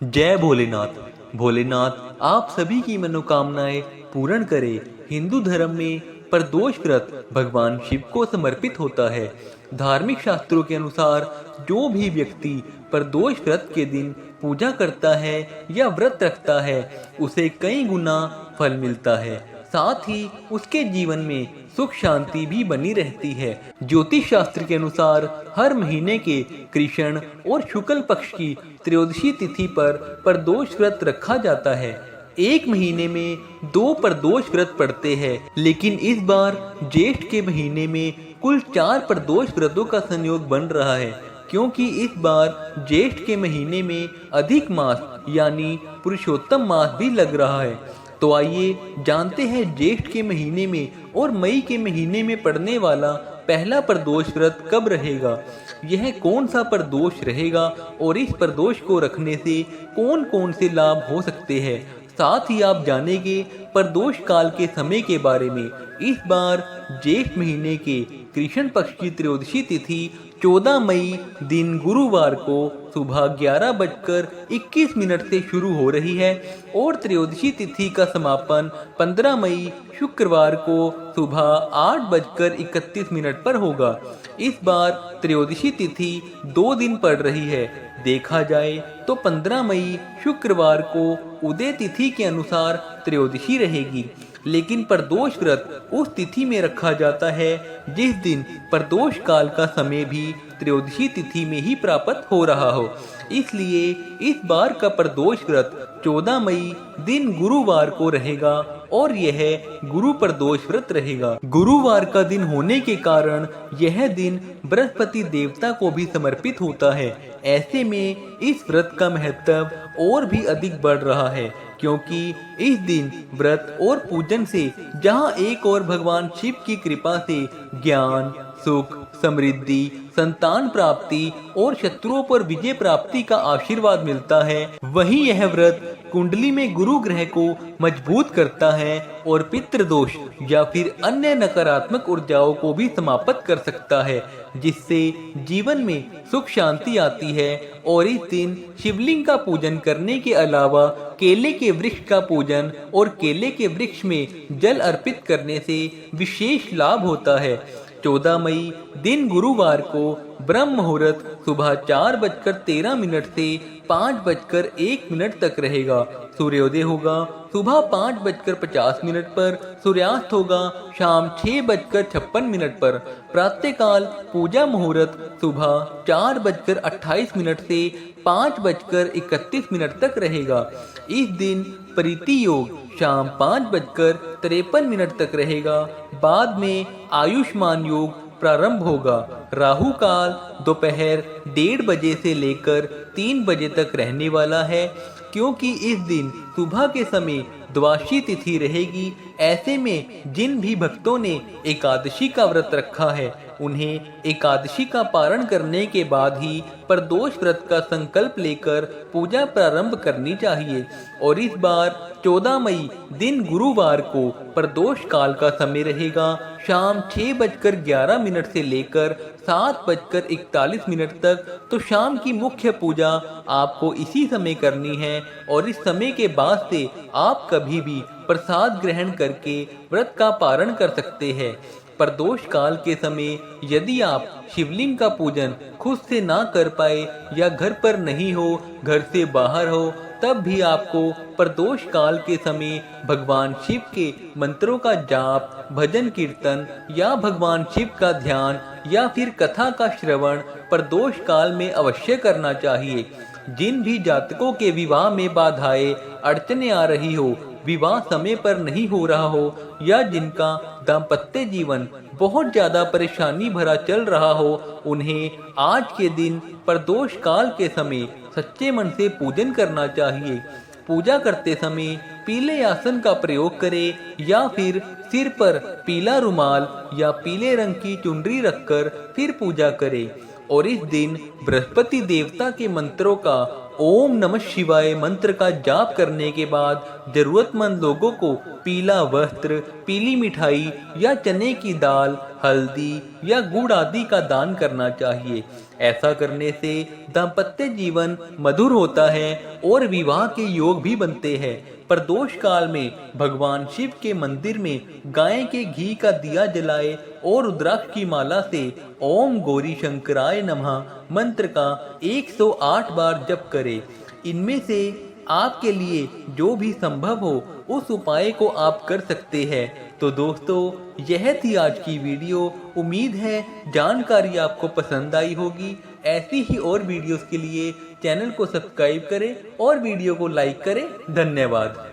जय भोलेनाथ। भोलेनाथ आप सभी की मनोकामनाएं पूर्ण करे। हिंदू धर्म में प्रदोष व्रत भगवान शिव को समर्पित होता है। धार्मिक शास्त्रों के अनुसार जो भी व्यक्ति प्रदोष व्रत के दिन पूजा करता है या व्रत रखता है उसे कई गुना फल मिलता है। साथ ही उसके जीवन में सुख शांति भी बनी रहती है। ज्योतिष शास्त्र के अनुसार हर महीने के कृष्ण और शुक्ल पक्ष की त्रयोदशी तिथि पर प्रदोष व्रत रखा जाता है। एक महीने में 2 प्रदोष व्रत पड़ते हैं, लेकिन इस बार ज्येष्ठ के महीने में कुल 4 प्रदोष व्रतों का संयोग बन रहा है, क्योंकि इस बार ज्येष्ठ के महीने में अधिक मास यानी पुरुषोत्तम मास भी लग रहा है। तो आइए जानते हैं ज्येष्ठ के महीने में और मई के महीने में पड़ने वाला पहला प्रदोष व्रत कब रहेगा, यह कौन सा प्रदोष रहेगा और इस प्रदोष को रखने से कौन कौन से लाभ हो सकते हैं। साथ ही आप जानेंगे प्रदोष काल के समय के बारे में। इस बार ज्येष्ठ महीने के कृष्ण पक्ष की त्रयोदशी तिथि 14 मई दिन गुरुवार को सुबह 11:21 से शुरू हो रही है और त्रयोदशी तिथि का समापन 15 मई शुक्रवार को सुबह 8:31 पर होगा। इस बार त्रयोदशी तिथि 2 दिन पड़ रही है। देखा जाए तो 15 मई शुक्रवार को उदय तिथि के अनुसार त्रयोदशी रहेगी, लेकिन प्रदोष व्रत उस तिथि में रखा जाता है जिस दिन प्रदोष काल का समय भी त्रयोदशी तिथि में ही प्राप्त हो रहा हो। इसलिए इस बार का प्रदोष व्रत 14 मई दिन गुरुवार को रहेगा और यह गुरु प्रदोष व्रत रहेगा। गुरुवार का दिन होने के कारण यह दिन बृहस्पति देवता को भी समर्पित होता है। ऐसे में इस व्रत का महत्व और भी अधिक बढ़ रहा है, क्योंकि इस दिन व्रत और पूजन से जहां एक और भगवान शिव की कृपा से ज्ञान, सुख, समृद्धि, संतान प्राप्ति और शत्रुओं पर विजय प्राप्ति का आशीर्वाद मिलता है, वहीं यह व्रत कुंडली में गुरु ग्रह को मजबूत करता है और पितृदोष या फिर अन्य नकारात्मक ऊर्जाओं को भी समाप्त कर सकता है, जिससे जीवन में सुख शांति आती है। और इस दिन शिवलिंग का पूजन करने के अलावा केले के वृक्ष का पूजन और केले के वृक्ष में जल अर्पित करने से विशेष लाभ होता है। 14 मई दिन गुरुवार को ब्रह्म मुहूर्त सुबह 4:13 से 5:01 तक रहेगा। सूर्योदय होगा सुबह 5:50 पर, सूर्यास्त होगा शाम 6:56 पर। प्रातःकाल पूजा मुहूर्त सुबह 4:28 से 5:31 तक रहेगा। इस दिन प्रीति योग शाम 5:53 तक रहेगा। बाद में आयुष्मान योग प्रारंभ होगा। राहु काल दोपहर 1:30 बजे से लेकर 3 बजे तक रहने वाला है, क्योंकि इस दिन सुबह के समय द्वादशी तिथि रहेगी। ऐसे में जिन भी भक्तों ने एकादशी का व्रत रखा है उन्हें एकादशी का पारण करने के बाद ही प्रदोष व्रत का संकल्प लेकर पूजा प्रारंभ करनी चाहिए। और इस बार 14 मई दिन गुरुवार को प्रदोष काल का समय रहेगा शाम 6:11 से लेकर 7:41 तक। तो शाम की मुख्य पूजा आपको इसी समय करनी है और इस समय के बाद से आप कभी भी प्रसाद ग्रहण करके व्रत का पारण कर सकते हैं। प्रदोष काल के समय यदि आप शिवलिंग का पूजन खुद से ना कर पाए या घर पर नहीं हो, घर से बाहर हो, तब भी आपको प्रदोष काल के समय भगवान शिव के मंत्रों का जाप, भजन कीर्तन या भगवान शिव का ध्यान या फिर कथा का श्रवण प्रदोष काल में अवश्य करना चाहिए। जिन भी जातकों के विवाह में बाधाएं, अड़चने आ रही हो, विवाह समय पर नहीं हो रहा हो या जिनका दाम्पत्य जीवन बहुत ज्यादा परेशानी भरा चल रहा हो, उन्हें आज के दिन प्रदोष काल के समय सच्चे मन से पूजन करना चाहिए। पूजा करते समय पीले आसन का प्रयोग करें या फिर सिर पर पीला रुमाल या पीले रंग की चुनरी रखकर फिर पूजा करें। और इस दिन बृहस्पति देवता के मंत्रों का ओम नमः शिवाय मंत्र का जाप करने के बाद जरूरतमंद लोगों को पीला वस्त्र, पीली मिठाई या चने की दाल हल्दी या गुड़ आदि का दान करना चाहिए। ऐसा करने से दाम्पत्य जीवन मधुर होता है और विवाह के योग भी बनते हैं। प्रदोष काल में भगवान शिव के मंदिर में गाय के घी का दिया जलाए और रुद्राक्ष की माला से ओम गौरी शंकराय नमः मंत्र का 108 बार जप करें। इनमें से आपके लिए जो भी संभव हो उस उपाय को आप कर सकते हैं। तो दोस्तों, यह थी आज की वीडियो। उम्मीद है जानकारी आपको पसंद आई होगी। ऐसी ही और वीडियोस के लिए चैनल को सब्सक्राइब करें और वीडियो को लाइक करें। धन्यवाद।